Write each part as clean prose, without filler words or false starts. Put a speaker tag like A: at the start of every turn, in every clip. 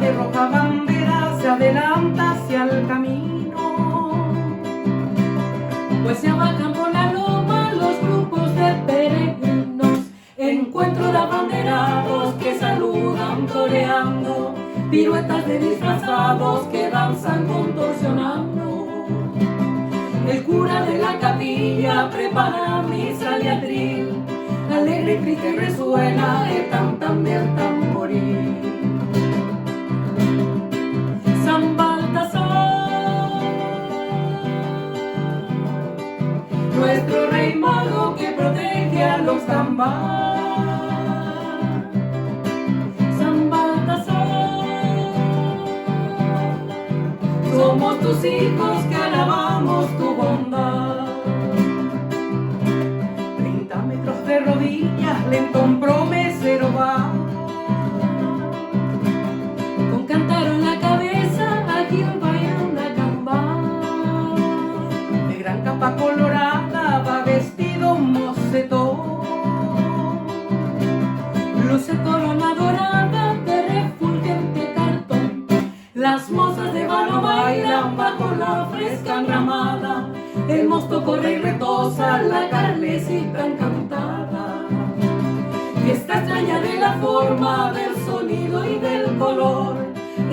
A: de roja bandera se adelanta hacia el camino,
B: pues se bajan por la loma los grupos de peregrinos.
A: encuentro de abanderados que saludan toreando, piruetas de disfrazados que danzan contorsionando. El cura de la capilla prepara misa de atril, alegre y triste resuena el tam tam del tamboril.
B: San Baltasar,
A: nuestro rey mago que protege a los Gambá.
B: San Baltasar,
A: somos tus hijos que alabamos tu bondad. 30 metros de rodillas, lento un promesero va,
B: con cántaro en la cabeza, aquí vayan la camba.
A: de gran capa colorada va vestido un mocetón,
B: Luce corona dorada de refulgente cartón.
A: las mozas de vano bailan bajo la fresca enramada, el mosto corre y retosa la carnecita encantada. Fiesta extraña de la forma, del sonido y del color,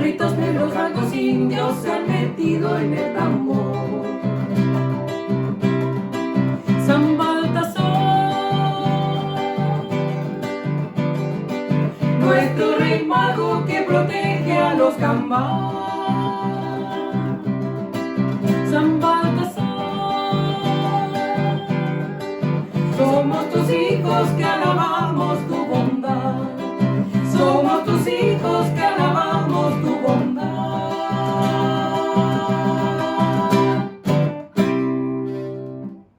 A: ritos negros, blancos, indios se han metido en el tambor.
B: San Baltasar,
A: Nuestro rey mago que protege a los Gambá.
B: San Baltasar,
A: Somos tus hijos que